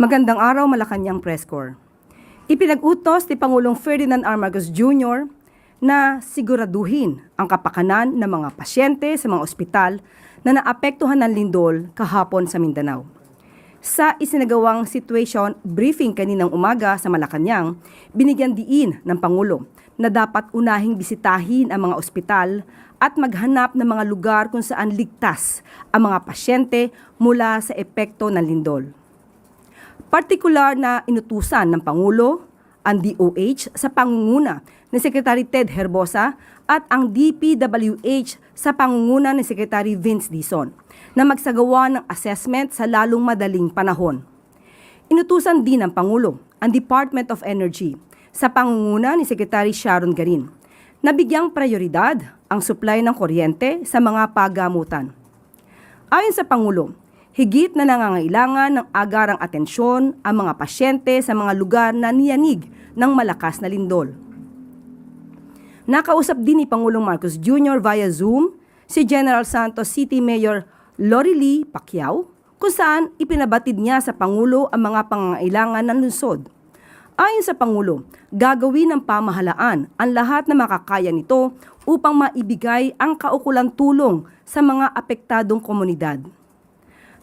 Magandang araw, Malacanang Press Corps. Ipinag-utos ni Pangulong Ferdinand R. Marcos Jr. na siguraduhin ang kapakanan ng mga pasyente sa mga ospital na naapektuhan ng lindol kahapon sa Mindanao. Sa isinagawang situation briefing kaninang umaga sa Malacanang, binigyan diin ng Pangulo na dapat unahing bisitahin ang mga ospital at maghanap ng mga lugar kung saan ligtas ang mga pasyente mula sa epekto ng lindol. Partikular na inutusan ng Pangulo ang DOH sa pangunguna ni Secretary Ted Herbosa at ang DPWH sa pangunguna ni Secretary Vince Dizon na magsagawa ng assessment sa lalong madaling panahon. Inutusan din ng Pangulo ang Department of Energy sa pangunguna ni Secretary Sharon Garin na bigyang prioridad ang supply ng kuryente sa mga pagamutan. Ayon sa Pangulo, higit na nangangailangan ng agarang atensyon ang mga pasyente sa mga lugar na niyanig ng malakas na lindol. Nakausap din ni Pangulong Marcos Jr. via Zoom si General Santos City Mayor Lorely Pacquiao kung saan ipinabatid niya sa Pangulo ang mga pangangailangan ng lungsod. Ayon sa Pangulo, gagawin ng pamahalaan ang lahat na makakaya nito upang maibigay ang kaukulang tulong sa mga apektadong komunidad.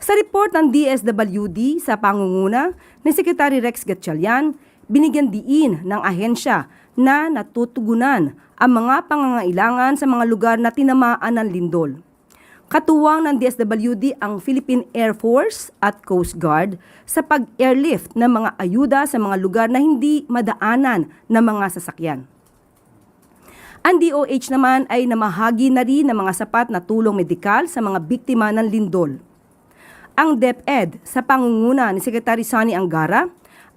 Sa report ng DSWD sa pangunguna ni Secretary Rex Gatchalian, binigyan diin ng ahensya na natutugunan ang mga pangangailangan sa mga lugar na tinamaan ng lindol. Katuwang ng DSWD ang Philippine Air Force at Coast Guard sa pag-airlift ng mga ayuda sa mga lugar na hindi madaanan ng mga sasakyan. Ang DOH naman ay namahagi na rin ng mga sapat na tulong medikal sa mga biktima ng lindol. Ang DepEd sa pangunguna ni Secretary Sonny Angara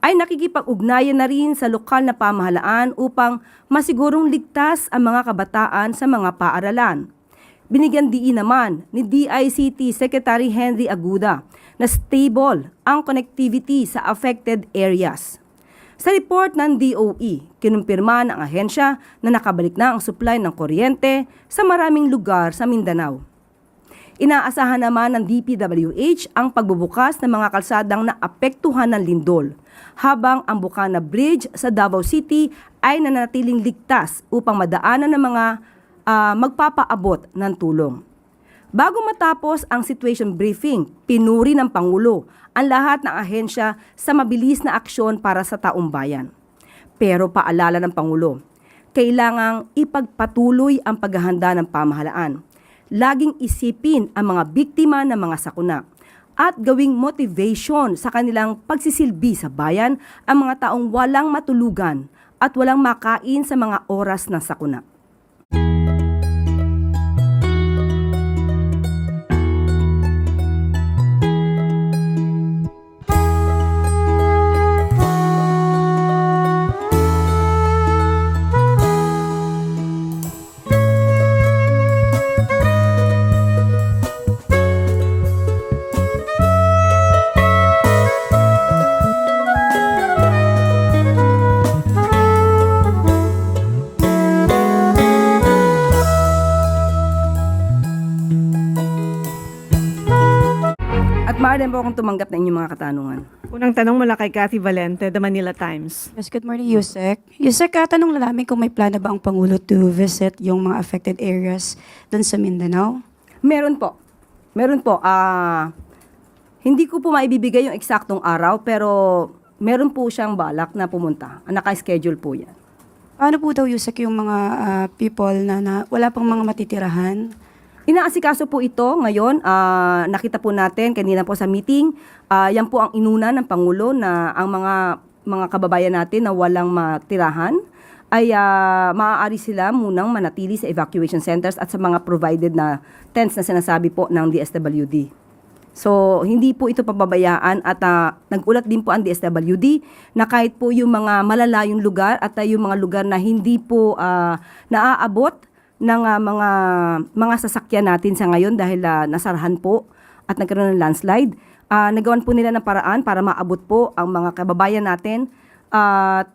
ay nakikipag-ugnayan na rin sa lokal na pamahalaan upang masigurong ligtas ang mga kabataan sa mga paaralan. Binigyan diin naman ni DICT Secretary Henry Aguda na stable ang connectivity sa affected areas. Sa report ng DOE, kinumpirma ng ahensya na nakabalik na ang supply ng kuryente sa maraming lugar sa Mindanao. Inaasahan naman ng DPWH ang pagbubukas ng mga kalsadang naapektuhan ng lindol, habang ang Bukana Bridge sa Davao City ay nanatiling ligtas upang madaanan ng mga magpapaabot ng tulong. Bago matapos ang situation briefing, pinuri ng Pangulo ang lahat ng ahensya sa mabilis na aksyon para sa taong bayan. Pero paalala ng Pangulo, kailangang ipagpatuloy ang paghahanda ng pamahalaan. Laging isipin ang mga biktima ng mga sakuna at gawing motivation sa kanilang pagsisilbi sa bayan ang mga taong walang matulugan at walang makain sa mga oras ng sakuna. At maaari po akong tumanggap ng inyong mga katanungan. Unang tanong mula kay Cathy Valente, The Manila Times. Yes, good morning, Yusek. Yusek, tanong lang namin kung may plano ba ang Pangulo to visit yung mga affected areas doon sa Mindanao? Meron po. Meron po. Hindi ko po maibibigay yung eksaktong araw, pero meron po siyang balak na pumunta. Naka-schedule po yan. Paano po daw, Yusek, yung mga people na wala pang mga matitirahan? Inaasikaso po ito ngayon. Nakita po natin kanina po sa meeting. Yan po ang inuna ng Pangulo na ang mga kababayan natin na walang matirahan ay maaari sila munang manatili sa evacuation centers at sa mga provided na tents na sinasabi po ng DSWD. So, hindi po ito pababayaan at nag-ulat din po ang DSWD na kahit po yung mga malalayong lugar at yung mga lugar na hindi po naaabot ng mga sasakyan natin sa ngayon dahil nasarahan po at nagkaroon ng landslide. Nagawan po nila ng paraan para maabot po ang mga kababayan natin at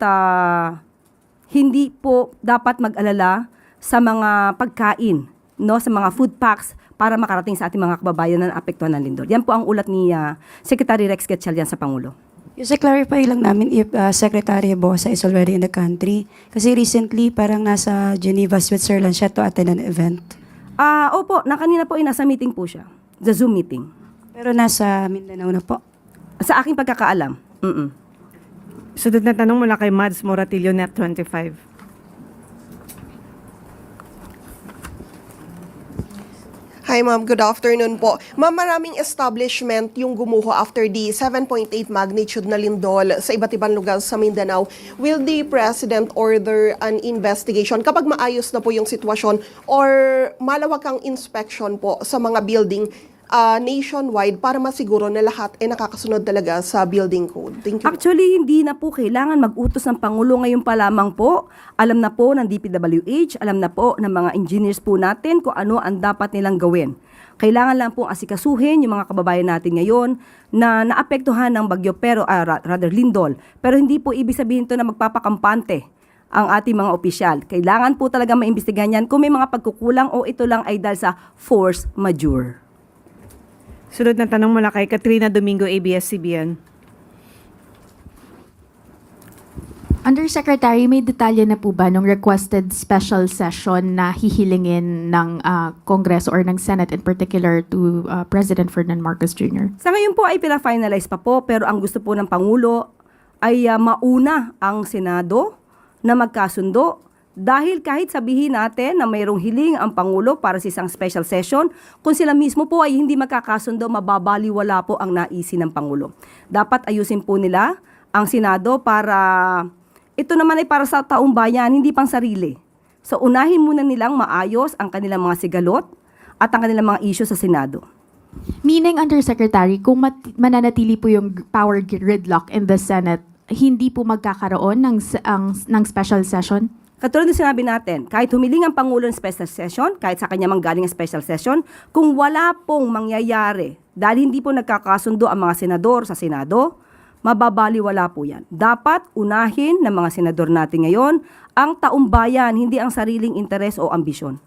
hindi po dapat mag-alala sa mga pagkain, no, sa mga food packs para makarating sa ating mga kababayan na naapektuhan ng lindol. Yan po ang ulat ni Secretary Rex Gatchalian sa Pangulo. Yung clarify lang namin if Secretary Bosa is already in the country. Kasi recently, parang nasa Geneva, Switzerland siya to attend an event. Opo, na kanina po ay nasa meeting po siya. The Zoom meeting. Pero nasa Mindanao na po. Sa aking pagkakaalam. Sunod na tanong mula kay Mads Moratillo, Net25. Hi ma'am, good afternoon po. Ma'am, maraming establishment yung gumuho after the 7.8 magnitude na lindol sa iba't ibang lugar sa Mindanao. Will the President order an investigation kapag maayos na po yung sitwasyon or malawak ang inspection po sa mga building nationwide para masiguro na lahat ay nakakasunod talaga sa building code? Thank you. Actually, hindi na po kailangan mag-utos ng Pangulo ngayon pa lamang po. Alam na po ng DPWH, alam na po ng mga engineers po natin kung ano ang dapat nilang gawin. Kailangan lang po asikasuhin yung mga kababayan natin ngayon na naapektuhan ng bagyo pero rather lindol. Pero hindi po ibig sabihin to na magpapakampante ang ating mga opisyal. Kailangan po talaga maimbestigahan yan kung may mga pagkukulang o ito lang ay dahil sa force majeure. Sunod na tanong mula kay Katrina Domingo, ABS-CBN. Undersecretary, may detalye na po ba nung requested special session na hihilingin ng Kongreso or ng Senate in particular to President Ferdinand Marcos Jr.? Sa ngayon po ay pina-finalize pa po pero ang gusto po ng Pangulo ay mauna ang Senado na magkasundo. Dahil kahit sabihin natin na mayroong hiling ang Pangulo para sa isang special session, kung sila mismo po ay hindi magkakasundo, mababaliwala po ang naisin ng Pangulo. Dapat ayusin po nila ang Senado para ito naman ay para sa taong bayan, hindi pang sarili. So unahin muna nilang maayos ang kanilang mga sigalot at ang kanilang mga issue sa Senado. Meaning, Undersecretary, kung mananatili po yung power gridlock in the Senate, hindi po magkakaroon ng special session? Katulad ng sinabi natin, kahit humiling ang Pangulo ng special session, kahit sa kanya manggaling ang special session, kung wala pong mangyayari dahil hindi po nagkakasundo ang mga senador sa Senado, mababaliwala po yan. Dapat unahin ng mga senador natin ngayon ang taumbayan, hindi ang sariling interes o ambisyon.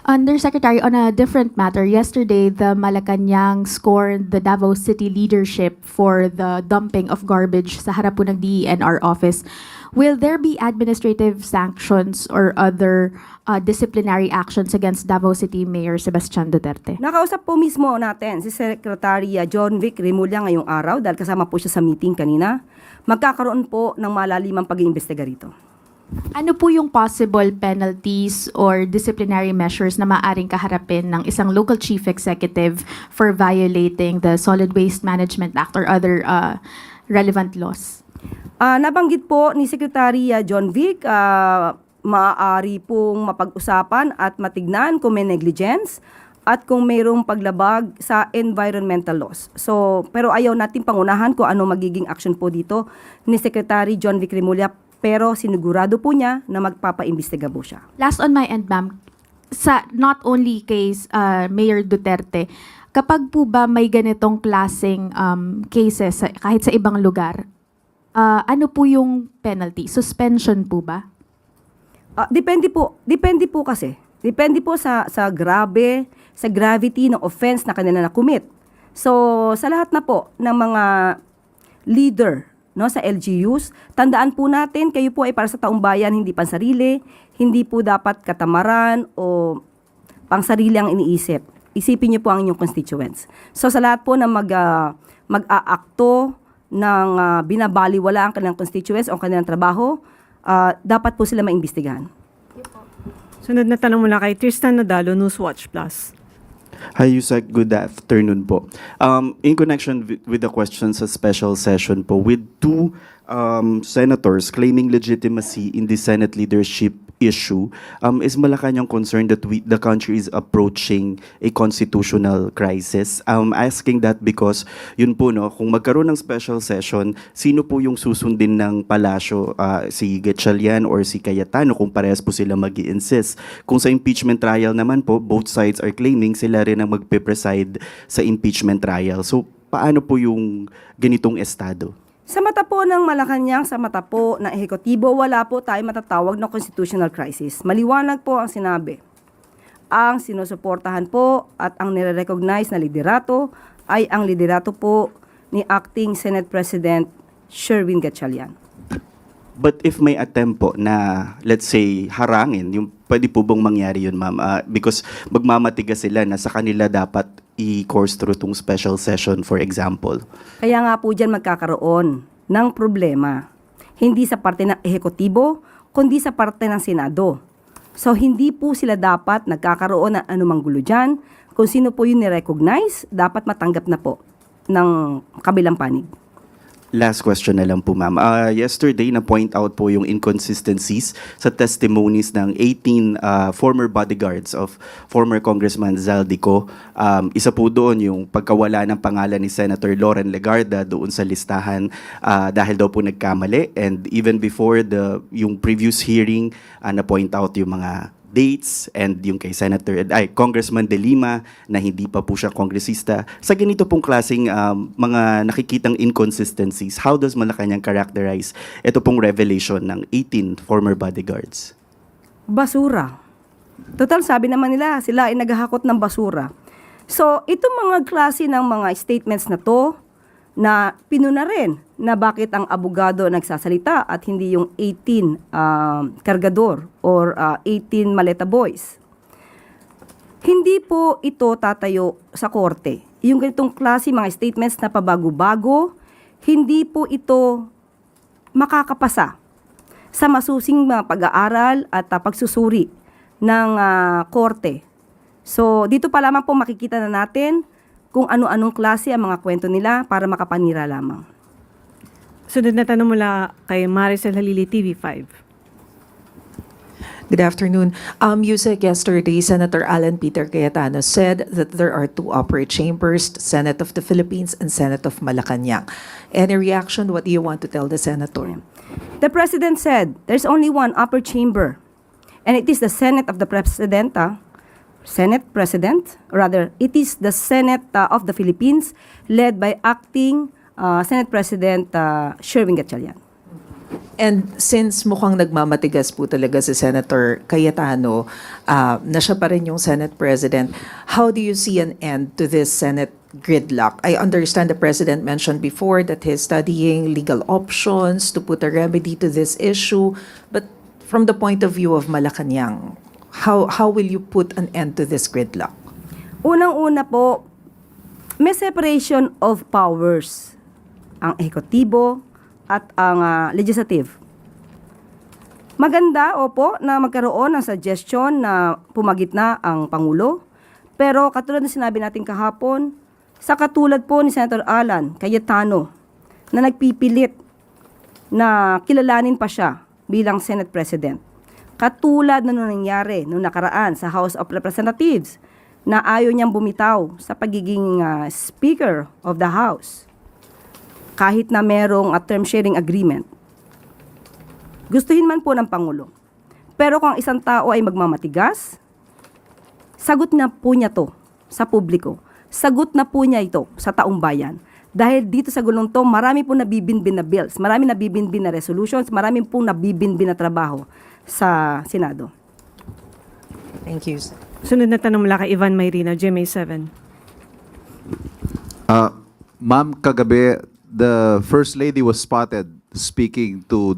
Undersecretary, on a different matter, yesterday the Malacanang scorned the Davao City leadership for the dumping of garbage sa harap po ng DENR office. Will there be administrative sanctions or other disciplinary actions against Davao City Mayor Sebastian Duterte? Nakausap po mismo natin si Secretary John Vic Remulla ngayong araw dahil kasama po siya sa meeting kanina. Magkakaroon po ng malalimang pag-iimbestiga rito. Ano po yung possible penalties or disciplinary measures na maaring kaharapin ng isang local chief executive for violating the Solid Waste Management Act or other relevant laws? Nabanggit po ni Secretary John Vic, maaari pong mapag-usapan at matignan kung may negligence at kung mayroong paglabag sa environmental laws. So, pero ayaw natin pangunahan kung ano magiging action po dito ni Secretary John Vic Remulla, pero sinigurado po niya na magpapaimbestiga po siya. Last on my end, ma'am, sa not only case Mayor Duterte, kapag po ba may ganitong klaseng cases kahit sa ibang lugar, ano po yung penalty? Suspension po ba? Depende po kasi. Depende po sa gravity ng offense na kanila na-commit. So, sa lahat na po ng mga leader, no, sa LGUs, tandaan po natin, kayo po ay para sa taong bayan, hindi pansarili, hindi po dapat katamaran o pangsarili ang iniisip. Isipin niyo po ang inyong constituents. So sa lahat po na mag-aakto ng binabaliwala ang kanilang constituents o kanilang trabaho, dapat po sila maimbestigahan. Sunod na tanong mula kay Tristan Nadalo, Newswatch Plus. Hi, Yusek. Good afternoon po. In connection with the question sa special session po, with two senators claiming legitimacy in the Senate leadership issue, is Malacanang concerned that the country is approaching a constitutional crisis? I'm asking that because, yun po, no, kung magkaroon ng special session, sino po yung susundin ng palasyo, si Gatchalian or si Cayetano, kung parehas po sila mag-i-insist? Kung sa impeachment trial naman po, both sides are claiming sila rin ang magpe-preside sa impeachment trial. So, paano po yung ganitong estado? Sa mata po ng Malacanang, sa mata po ng ehekutibo, wala po tayo matatawag na constitutional crisis. Maliwanag po ang sinabi. Ang sinusuportahan po at ang nire-recognize na liderato ay ang liderato po ni Acting Senate President Sherwin Gatchalian. But if may attempt po na, let's say, harangin, yung pwede po bang mangyari yun, ma'am? Because magmamatigas sila na sa kanila dapat i-course through tong special session, for example. Kaya nga po dyan magkakaroon ng problema. Hindi sa parte ng ehekutibo, kundi sa parte ng Senado. So hindi po sila dapat nagkakaroon ng anumang gulo dyan. Kung sino po yun ni-recognize, dapat matanggap na po ng kabilang panig. Last question na lang po, ma'am. Yesterday, na-point out po yung inconsistencies sa testimonies ng 18 former bodyguards of former Congressman Zaldico. Isa po doon yung pagkawala ng pangalan ni Senator Loren Legarda doon sa listahan dahil daw po nagkamali. And even before yung previous hearing, na-point out yung mga dates and yung kay Congressman De Lima na hindi pa po siya kongresista. Sa ganito pong klaseng mga nakikitang inconsistencies, how does Malacanang characterize ito pong revelation ng 18 former bodyguards? Basura. Total, sabi naman nila, sila ay naghahakot ng basura. So, itong mga klase ng mga statements na to, na pinuna rin na bakit ang abogado nagsasalita at hindi yung 18 kargador or 18 maleta boys. Hindi po ito tatayo sa korte. Yung ganitong klase mga statements na pabago-bago, hindi po ito makakapasa sa masusing mga pag-aaral at pagsusuri ng korte. So, dito pa lamang po makikita na natin kung ano-anong klase ang mga kwento nila para makapanira lamang. Sunod na tanong mula kay Maricel Halili, TV5. Good afternoon. Yusek, yesterday, Senator Alan Peter Cayetano said that there are two upper chambers, Senate of the Philippines and Senate of Malacanang. Any reaction? What do you want to tell the senator? The President said there's only one upper chamber, and it is the Senate of the President, it is the Senate of the Philippines led by Acting Senate President Sherwin Gatchalian. And since mukhang nagmamatigas po talaga si Senator Cayetano, na siya pa rin yung Senate President, how do you see an end to this Senate gridlock? I understand the President mentioned before that he's studying legal options to put a remedy to this issue, but from the point of view of Malacanang, how will you put an end to this gridlock? Unang-una po, may separation of powers. Ang ehekutibo at ang legislative. Maganda, opo, na magkaroon ng suggestion na pumagitna ang Pangulo. Pero katulad na sinabi natin kahapon, sa katulad po ni Senator Alan Cayetano na nagpipilit na kilalanin pa siya bilang Senate President. Katulad na nung nangyari nung nakaraan sa House of Representatives na ayaw niyang bumitaw sa pagiging Speaker of the House kahit na merong term sharing agreement. Gustuhin man po ng Pangulo. Pero kung ang isang tao ay magmamatigas, sagot na po niya to sa publiko. Sagot na po niya ito sa taong bayan. Dahil dito sa gulong to, marami po nabibinbin na bills, marami nabibinbin na resolutions, marami pong nabibinbin na trabaho sa Senado. Thank you. Sunod na tanong mula kay Ivan Mayrina, GMA7. Ma'am, kagabi, the First Lady was spotted speaking to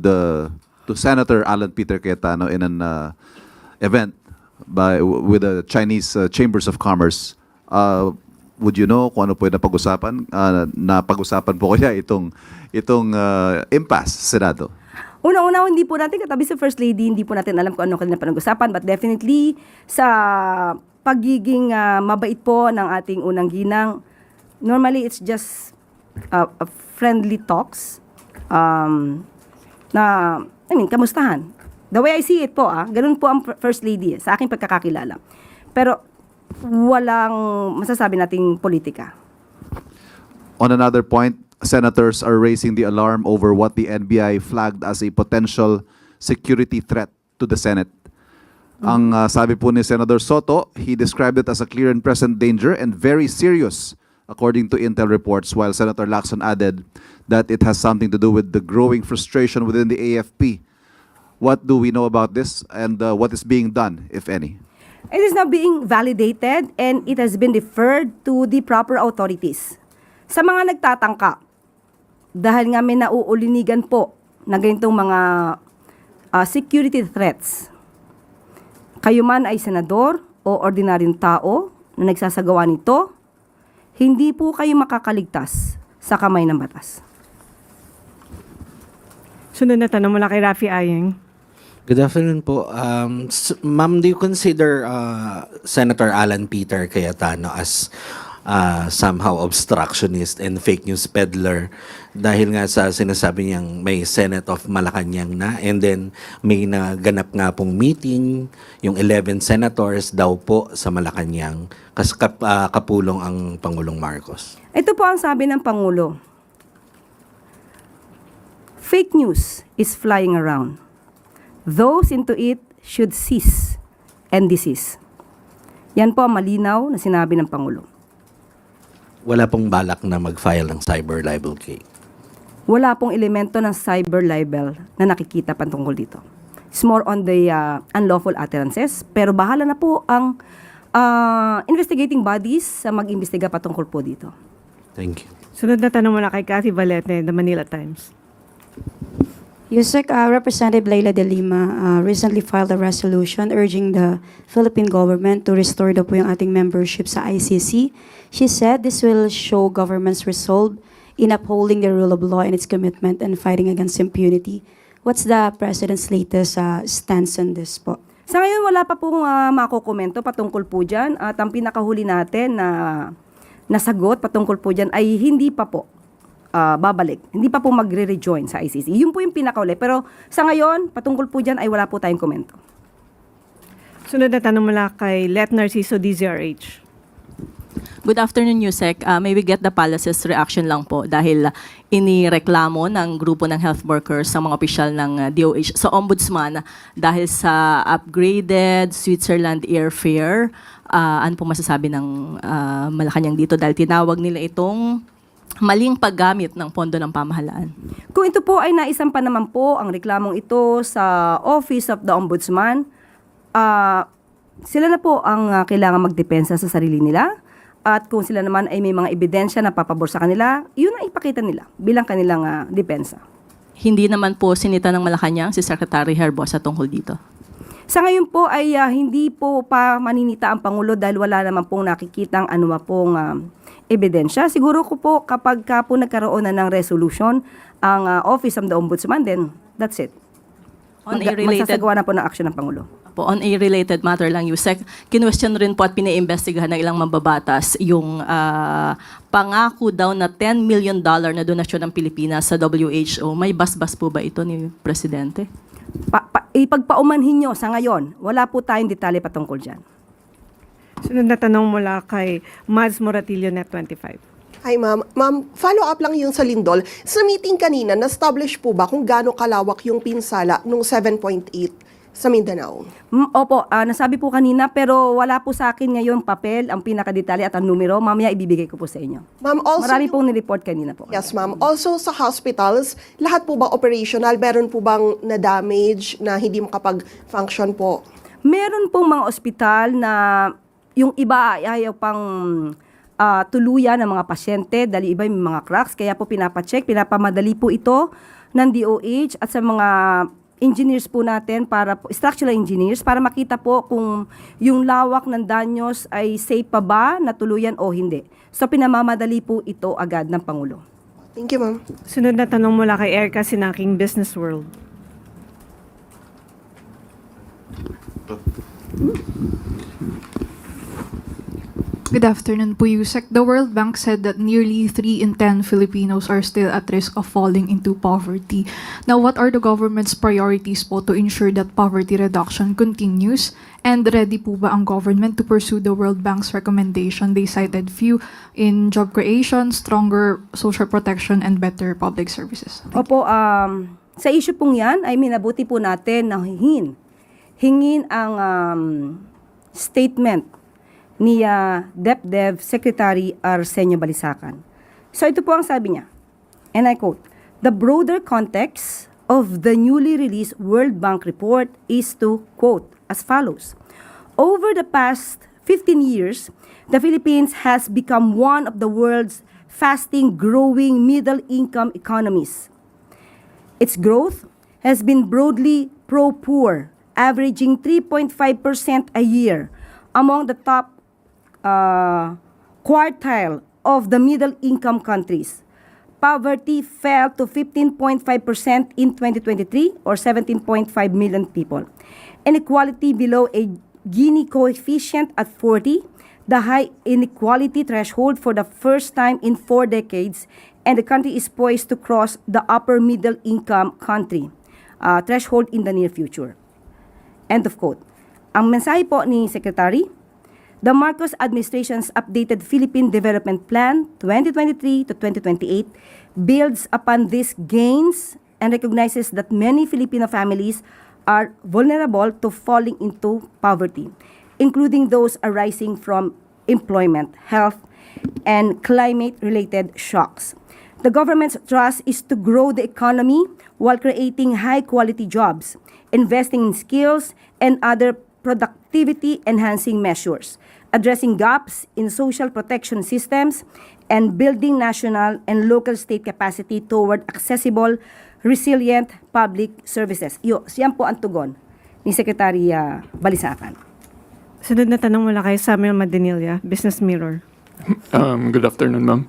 Senator Alan Peter Cayetano in an event with the Chinese Chambers of Commerce. Would you know kung ano po yung napag-usapan? Napag-usapan po kaya itong impasse sa Senado? Una-una, hindi po natin katabi sa First Lady, hindi po natin alam kung ano kanila panag-usapan, but definitely sa pagiging mabait po ng ating unang ginang, normally it's just a friendly talks kamustahan. The way I see it po, ganun po ang First Lady sa aking pagkakakilala. Pero walang masasabi nating politika. On another point, senators are raising the alarm over what the NBI flagged as a potential security threat to the Senate. Ang sabi po ni Senator Soto, he described it as a clear and present danger and very serious, according to intel reports, while Senator Lacson added that it has something to do with the growing frustration within the AFP. What do we know about this, and what is being done, if any? It is now being validated and it has been referred to the proper authorities. Sa mga nagtatangka dahil nga may nauulinigan po na ganitong mga security threats. Kayo man ay senador o ordinaryong tao na nagsasagawa nito, hindi po kayo makakaligtas sa kamay ng batas. Sunod na tanong mula kay Rafi Ayeng. Good afternoon po. Ma'am, do you consider Senator Alan Peter Cayetano as somehow obstructionist and fake news peddler dahil nga sa sinasabi niyang may Senate of Malacanang na, and then may naganap nga pong meeting, yung 11 senators daw po sa Malacanang, kapulong ang Pangulong Marcos? Ito po ang sabi ng Pangulo. Fake news is flying around. Those into it should cease and desist. Yan po ang malinaw na sinabi ng Pangulo. Wala pong balak na mag-file ng cyber libel case. Wala pong elemento ng cyber libel na nakikita patungkol dito. It's more on the unlawful utterances, pero bahala na po ang investigating bodies sa mag-imbestiga patungkol po dito. Thank you. Sunod na tanong mula kay Cathy Valete, The Manila Times. Yusek, Representative Leila de Lima recently filed a resolution urging the Philippine government to restore daw po yung ating membership sa ICC. She said this will show government's resolve in upholding the rule of law and its commitment and fighting against impunity. What's the President's latest stance on this po? Sa ngayon, wala pa pong makukomento patungkol po dyan. At ang pinakahuli natin na nasagot patungkol po dyan ay hindi pa po babalik. Hindi pa po magre-rejoin sa ICC. Yun po yung pinakauli. Pero sa ngayon, patungkol po dyan ay wala po tayong komento. Sunod na tanong mula kay Let Narciso, DZRH. Good afternoon, Yusek. May we get the palace's reaction lang po dahil inireklamo ng grupo ng health workers sa mga opisyal ng DOH sa Ombudsman dahil sa upgraded Switzerland airfare. Ano po masasabi ng Malacanang dito dahil tinawag nila itong maling paggamit ng pondo ng pamahalaan? Kung ito po ay naisampa naman po ang reklamong ito sa Office of the Ombudsman, sila na po ang kailangan magdepensa sa sarili nila. At kung sila naman ay may mga ebidensya na papabor sa kanila, yun ang ipakita nila bilang kanilang depensa. Hindi naman po sinita ng Malacanang si Secretary Herbosa tungkol dito. Sa ngayon po ay hindi po pa maninita ang Pangulo dahil wala naman pong nakikitang ano pong ebidensya. Siguro ko po kapag po nagkaroon na ng resolution ang Office of the Ombudsman, then that's it. Magsasagawa na po ng action ng Pangulo. On a related matter lang, Yusek, kinwestiyon rin po at pinaimbestigahan ng ilang mambabatas yung pangako daw na $10 million na donasyon ng Pilipinas sa WHO. May basbas po ba ito ni Presidente? Ipagpaumanhin nyo sa ngayon, wala po tayong detalye patungkol dyan. Sunod na tanong mula kay Mads Moratillo, Net 25. Hi, ma'am. Ma'am, follow up lang yung sa Lindol. Sa meeting kanina, na-establish po ba kung gaano kalawak yung pinsala nung 7.8 sa Mindanao? Opo, nasabi po kanina pero wala po sa akin ngayon papel, ang pinakadetalye at ang numero. Mamaya ibibigay ko po sa inyo. Ma'am, also Marami pong nireport kanina po. Yes, ma'am. Also sa hospitals, lahat po ba operational? Meron po bang na-damage na hindi makapag-function po? Meron pong mga ospital na yung iba ay ayaw pang tuluyan ng mga pasyente dahil iba yung mga cracks. Kaya po pinapacheck, pinapamadali po ito ng DOH at sa mga engineers po natin, structural engineers, para makita po kung yung lawak ng danyos ay safe pa ba na tuluyan o hindi. So pinamamadali po ito agad ng Pangulo. Thank you, ma'am. Sunod na tanong mula kay Erica Sinaking, Business World. Good afternoon po, Yusek. The World Bank said that nearly 3 in 10 Filipinos are still at risk of falling into poverty. Now, what are the government's priorities po to ensure that poverty reduction continues? And ready po ba ang government to pursue the World Bank's recommendation? They cited few in job creation, stronger social protection, and better public services. Opo, sa issue pong yan ay minabuti po natin na hingin ang statement ni DepDev Secretary Arsenio Balisacan. So ito po ang sabi niya, and I quote, "The broader context of the newly released World Bank report is to, quote, as follows. Over the past 15 years, the Philippines has become one of the world's growing middle-income economies. Its growth has been broadly pro-poor, averaging 3.5% a year among the top quartile of the middle-income countries. Poverty fell to 15.5% in 2023 or 17.5 million people. Inequality below a Gini coefficient at 40, the high inequality threshold for the first time in 4 decades, and the country is poised to cross the upper middle income country threshold in the near future. End of quote. Ang mensahe po ni Secretary, the Marcos administration's updated Philippine Development Plan 2023 to 2028 builds upon these gains and recognizes that many Filipino families are vulnerable to falling into poverty, including those arising from employment, health, and climate-related shocks. The government's thrust is to grow the economy while creating high-quality jobs, investing in skills and other productivity-enhancing measures, addressing gaps in social protection systems, and building national and local state capacity toward accessible, resilient public services. Siyan po ang tugon ni Secretary Balisacan. Sunod na tanong mula kay Samuel Madinilla, Business Mirror. Good afternoon, ma'am.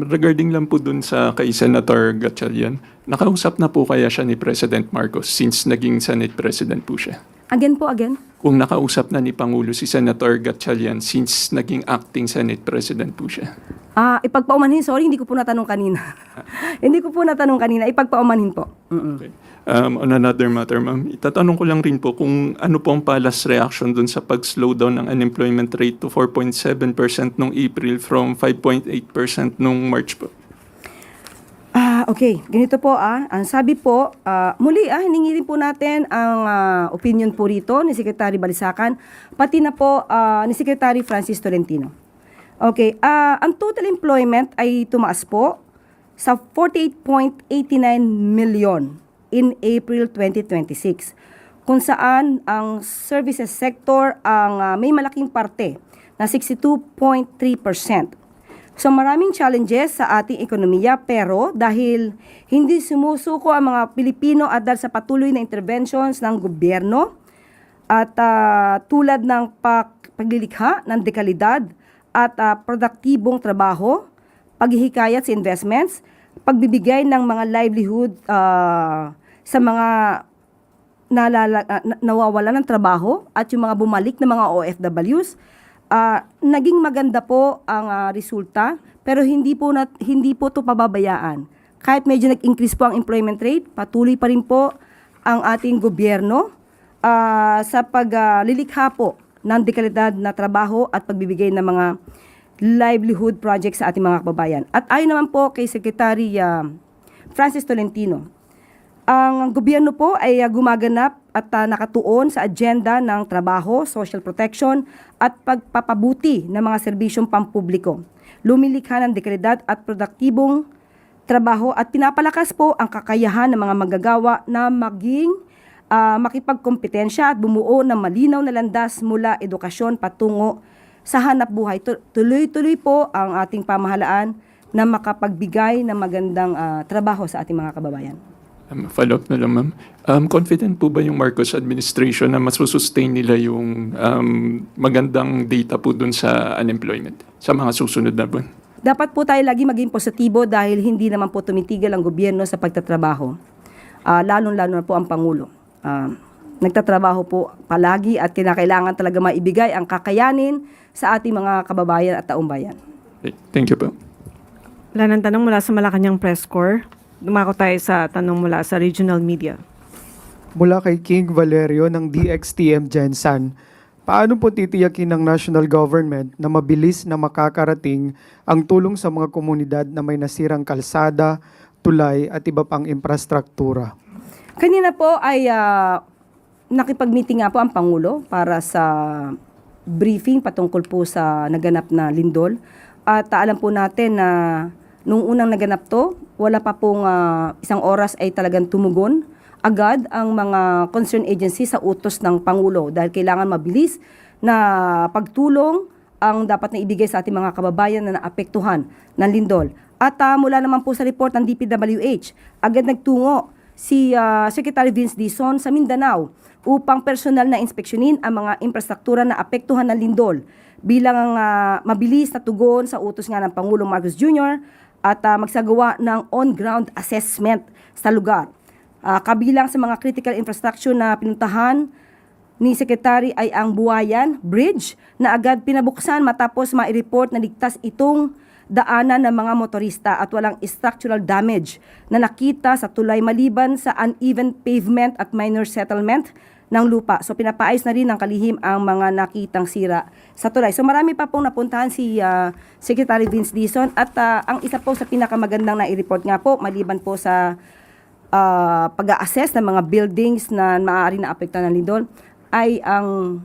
Regarding lang po dun sa kay Senator Gatchalian, nakausap na po kaya siya ni President Marcos since naging Senate President po siya? Again po, again. Kung nakausap na ni Pangulo si Senator Gatchalian since naging acting Senate President po siya? Ipagpaumanhin, sorry, hindi ko po natanong kanina. Hindi ko po natanong kanina, ipagpaumanhin po. Okay. On another matter, ma'am, itatanong ko lang rin po kung ano po ang palas reaction dun sa pag-slow down ng unemployment rate to 4.7% nung April from 5.8% nung March po. Okay, ganito po ang sabi po, muli hiningi rin po natin ang opinion po rito ni Secretary Balisacan, pati na po ni Secretary Francis Tolentino. Okay, ang total employment ay tumaas po sa 48.89 million in April 2026, kung saan ang services sector ang may malaking parte na 62.3%. So maraming challenges sa ating ekonomiya, pero dahil hindi sumusuko ang mga Pilipino at dahil sa patuloy na interventions ng gobyerno at tulad ng paglilikha ng dekalidad at produktibong trabaho, paghihikayat sa investments, pagbibigay ng mga livelihood sa mga nawawala ng trabaho at yung mga bumalik na mga OFWs, naging maganda po ang resulta, pero hindi po ito pababayaan. Kahit medyo nag-increase po ang employment rate, patuloy pa rin po ang ating gobyerno sa paglilikha po ng dekalidad na trabaho at pagbibigay ng mga livelihood projects sa ating mga kababayan. At ayon naman po kay Secretary Francis Tolentino, ang gobyerno po ay gumaganap at nakatuon sa agenda ng trabaho, social protection at pagpapabuti ng mga serbisyong pampubliko. Lumilikha ng dekalidad at produktibong trabaho at pinapalakas po ang kakayahan ng mga manggagawa na maging makipagkompetensya at bumuo ng malinaw na landas mula edukasyon patungo sa hanap buhay. Tuloy-tuloy po ang ating pamahalaan na makapagbigay ng magandang trabaho sa ating mga kababayan. Follow-up na lang, ma'am. Confident po ba yung Marcos administration na masusustain nila yung magandang data po dun sa unemployment sa mga susunod na buwan? Dapat po tayo lagi maging positibo dahil hindi naman po tumitigil ang gobyerno sa pagtatrabaho. Lalo-lalo na po ang Pangulo. Nagtatrabaho po palagi at kinakailangan talaga maibigay ang kakayanin sa ating mga kababayan at taumbayan. Okay. Thank you po. Wala ng tanong mula sa Malacanang Press Corps. Dumako tayo sa tanong mula sa regional media. Mula kay King Valerio ng DXTM Gensan, paano po titiyakin ng national government na mabilis na makakarating ang tulong sa mga komunidad na may nasirang kalsada, tulay at iba pang infrastruktura? Kanina po ay nakipag-meeting nga po ang Pangulo para sa briefing patungkol po sa naganap na lindol. At alam po natin na nung unang naganap to, wala pa pong isang oras ay talagang tumugon agad ang mga concerned agency sa utos ng Pangulo dahil kailangan mabilis na pagtulong ang dapat na ibigay sa ating mga kababayan na naapektuhan ng lindol. At mula naman po sa report ng DPWH, agad nagtungo si Secretary Vince Dizon sa Mindanao upang personal na inspeksyonin ang mga infrastruktura na apektuhan ng lindol bilang mabilis na tugon sa utos nga ng Pangulong Marcos Jr. at magsagawa ng on-ground assessment sa lugar. Kabilang sa mga critical infrastructure na pinuntahan ni Secretary ay ang Buwayan Bridge na agad pinabuksan matapos ma-report na ligtas itong daanan ng mga motorista at walang structural damage na nakita sa tulay maliban sa uneven pavement at minor settlement ng lupa. So pinapaayos na rin ng kalihim ang mga nakitang sira sa tulay. So marami pa pong napuntahan si Secretary Vince Dizon at ang isa po sa pinakamagandang na i-report nga po maliban po sa pag-a-assess ng mga buildings na maaari na apektuhan ng lindol ay ang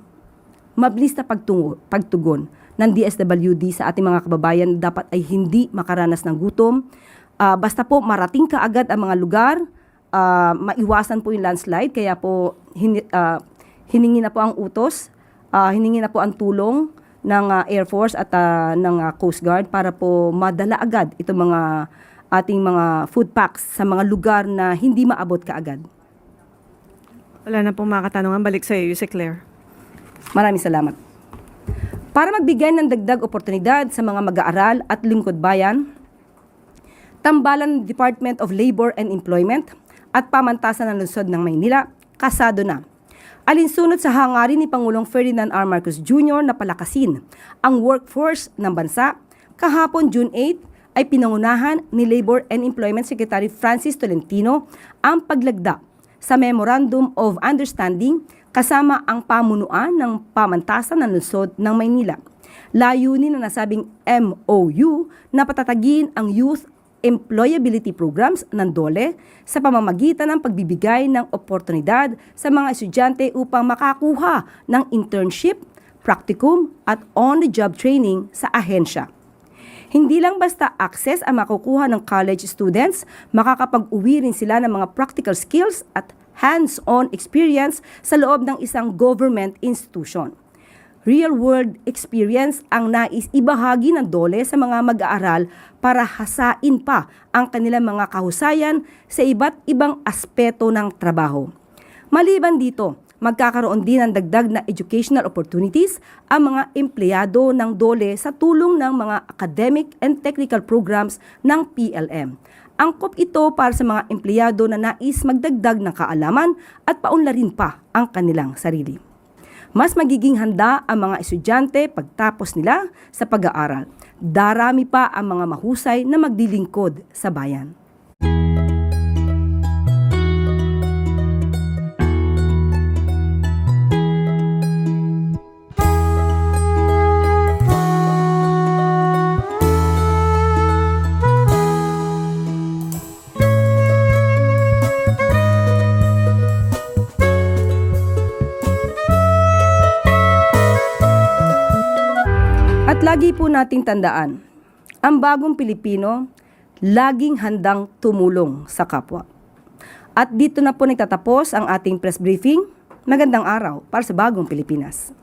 mabilis na pagtugon ng DSWD sa ating mga kababayan na dapat ay hindi makaranas ng gutom. Basta po marating ka agad ang mga lugar, maiwasan po yung landslide, kaya po hiningi na po ang utos, hiningi na po ang tulong ng Air Force at ng Coast Guard para po madala agad itong mga ating mga food packs sa mga lugar na hindi maabot kaagad. Wala na pong mga katanungan. Balik sa iyo, Yusek Claire. Maraming salamat. Para magbigay ng dagdag oportunidad sa mga mag-aaral at lingkod bayan, tambalan ng Department of Labor and Employment at pamantasan ng lungsod ng Maynila, kasado na. Alinsunod sa hangarin ni Pangulong Ferdinand R. Marcos Jr. na palakasin ang workforce ng bansa, kahapon June 8 ay pinangunahan ni Labor and Employment Secretary Francis Tolentino ang paglagda sa Memorandum of Understanding kasama ang pamunuan ng pamantasan ng lungsod ng Maynila. Layunin na nasabing MOU na patatagin ang youth employability programs ng DOLE sa pamamagitan ng pagbibigay ng oportunidad sa mga estudyante upang makakuha ng internship, practicum at on-the-job training sa ahensya. Hindi lang basta access ang makukuha ng college students, makakapag-uwi rin sila ng mga practical skills at hands-on experience sa loob ng isang government institution. Real-world experience ang nais ibahagi ng DOLE sa mga mag-aaral para hasain pa ang kanilang mga kahusayan sa iba't ibang aspeto ng trabaho. Maliban dito, magkakaroon din ng dagdag na educational opportunities ang mga empleyado ng DOLE sa tulong ng mga academic and technical programs ng PLM. Angkop ito para sa mga empleyado na nais magdagdag ng kaalaman at paunlarin pa ang kanilang sarili. Mas magiging handa ang mga estudyante pagtapos nila sa pag-aaral. Darami pa ang mga mahusay na maglilingkod sa bayan. At lagi po nating tandaan, ang bagong Pilipino laging handang tumulong sa kapwa. At dito na po nagtatapos ang ating press briefing. Magandang araw para sa bagong Pilipinas.